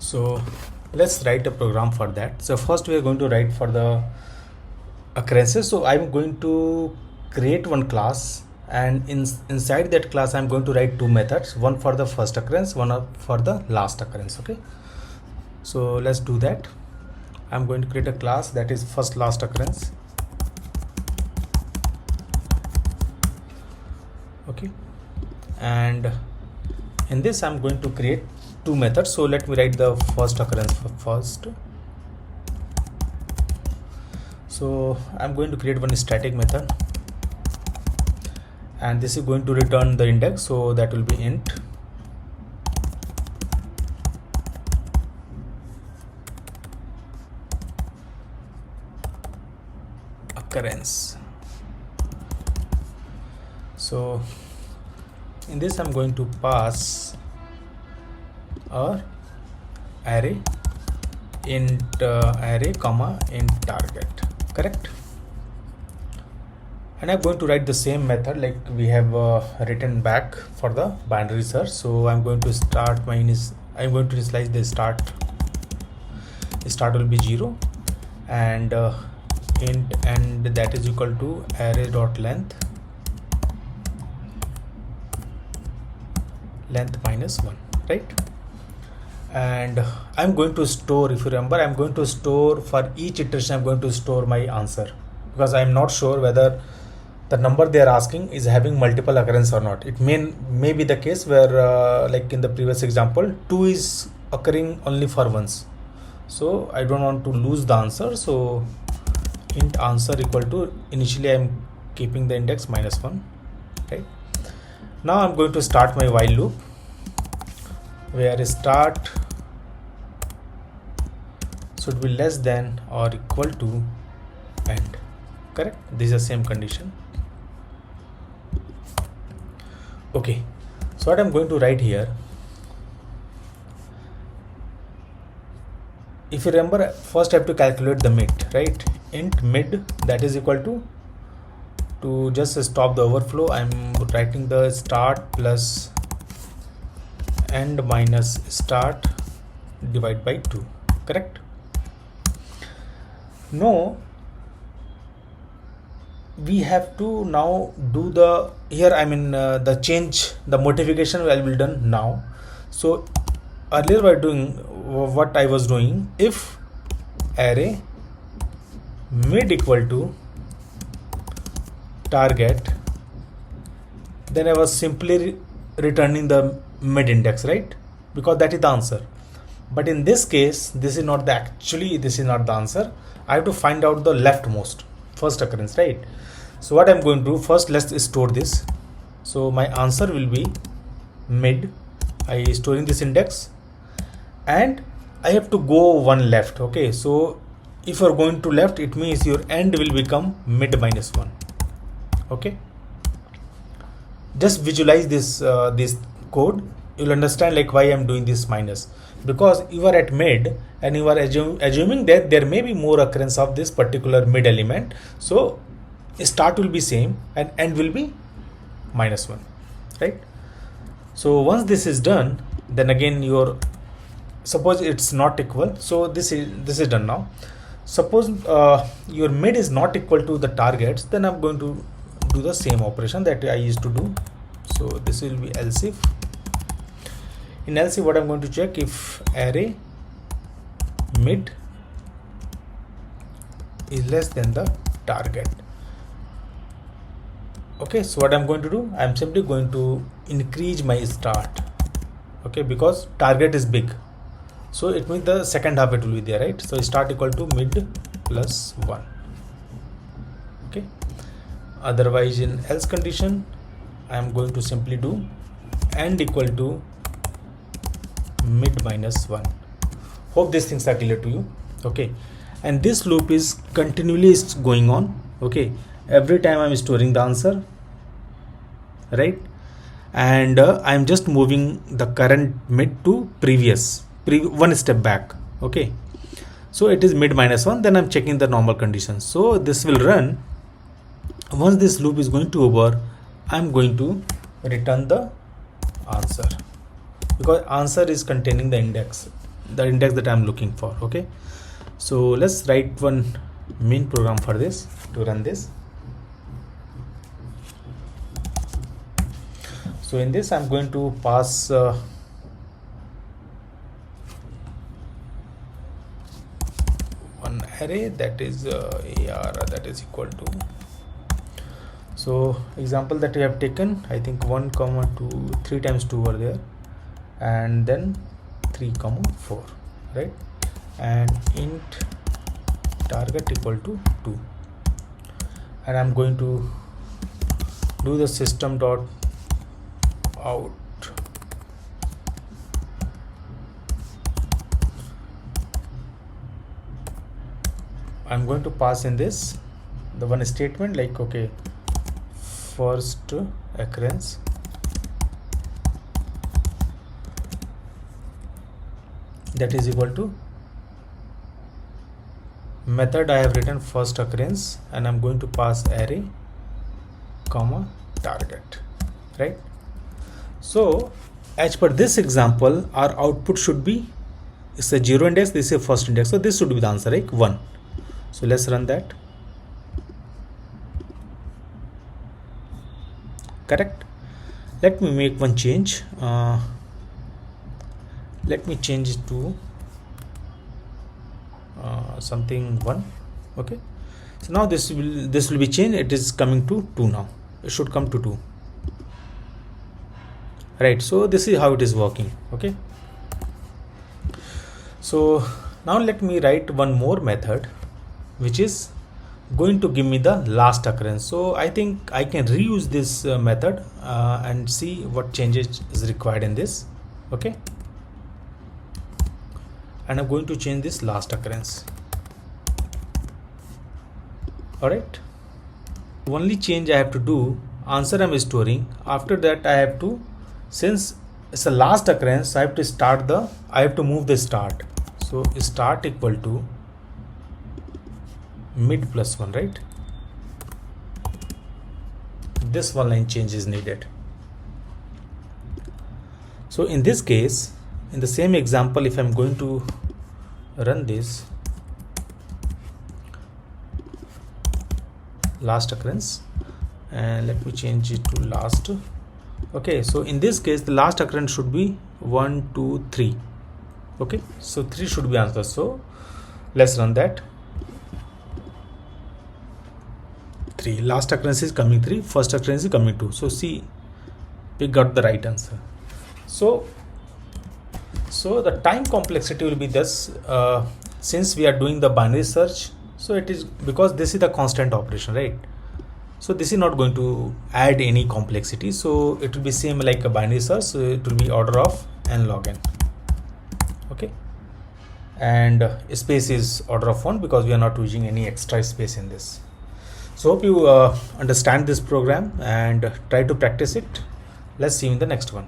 So let's write a program for that. So first we are going to write for the occurrences. So I'm going to create one class, and inside that class I'm going to write two methods, one for the first occurrence, one for the last occurrence. Okay, so let's do that. I'm going to create a class that is first last occurrence. Okay, and in this I'm going to create two methods. So let me write the first occurrence first. So I'm going to create one static method, and this is going to return the index, so that will be int occurrence. So in this I'm going to pass our array int array comma int target, correct? And I'm going to write the same method like we have written back for the binary search. So I'm going to start I'm going to initialize the start will be 0, and int and that is equal to array dot length minus 1, right? And I'm going to store, if you remember, I'm going to store for each iteration, I'm going to store my answer, because I'm not sure whether the number they are asking is having multiple occurrence or not. It may be the case where like in the previous example 2 is occurring only for once, so I don't want to lose the answer. So int answer equal to, initially I'm keeping the index minus 1, right? Now I'm going to start my while loop, where start should be less than or equal to end, correct? This is the same condition. Okay, so what I'm going to write here, if you remember, first I have to calculate the mid, right? Int mid, that is equal to just stop the overflow, I'm writing the start plus end minus start divide by 2, correct? No, we have to now do the the change, the modification will be done now. So earlier what I was doing, if array mid equal to target, then I was simply returning the mid index, right? Because that is the answer. But in this case, this is not the answer. I have to find out the leftmost first occurrence, right? So what I'm going to do, first let's store this. So my answer will be mid. I storing this index, and I have to go one left. Okay, so if you're going to left, it means your end will become mid minus 1. Okay, just visualize this this code, you'll understand like why I'm doing this minus, because you are at mid and you are assuming that there may be more occurrence of this particular mid element. So start will be same and end will be minus 1, right? So once this is done, then again suppose it's not equal, so this is done now. Suppose your mid is not equal to the targets, then I'm going to do the same operation that I used to do. So this will be else if. In else if, what I'm going to check, if array mid is less than the target. Okay, so what I'm going to do, I'm simply going to increase my start, okay, because target is big, so it means the second half it will be there, right? So start equal to mid plus 1. Okay, otherwise in else condition I'm going to simply do end equal to mid minus 1. Hope these things are clear to you. Okay, and this loop is continually going on. Okay, every time I'm storing the answer, right? And I'm just moving the current mid to one step back. Okay, so it is mid minus 1, then I'm checking the normal conditions. So this will run. Once this loop is going to over, I'm going to return the answer, because answer is containing the index. the index that I'm looking for. Okay, so let's write one main program for this to run this. So in this I'm going to pass one array that is AR that is equal to, so example that we have taken, I think 1 comma 2, 3 times 2 over there, and then 3 comma 4, right, and int target equal to 2, and I'm going to do the system dot out I'm going to pass in this the one statement like, okay, first occurrence that is equal to method I have written first occurrence, and I'm going to pass array comma target, right? So as per this example, our output should be, it's a 0 index, this is a first index, so this should be the answer, like 1. So let's run that. Correct. Let me make one change. Let me change it to something 1. Okay, so now this will be changed. It is coming to 2 now. It should come to 2. Right, so this is how it is working. Okay, so now let me write one more method which is going to give me the last occurrence. So I think I can reuse this method and see what changes is required in this. Okay, and I'm going to change this last occurrence. All right, only change I have to do, answer I'm storing. After that I have to, since it's a last occurrence, I have to move the start. So start equal to mid plus 1, right? This one line change is needed. So in this case, in the same example, if I'm going to run this last occurrence, and let me change it to last. Okay, so in this case the last occurrence should be 1 2 3. Okay, so 3 should be answered. So let's run that. 3 last occurrence is coming 3, first occurrence is coming 2. So see, we got the right answer. So the time complexity will be this, since we are doing the binary search, so it is because this is the constant operation, right? So this is not going to add any complexity, so it will be same like a binary search, so it will be order of n log n. Okay, and space is order of 1 because we are not using any extra space in this. So hope you understand this program and try to practice it. Let's see you in the next one.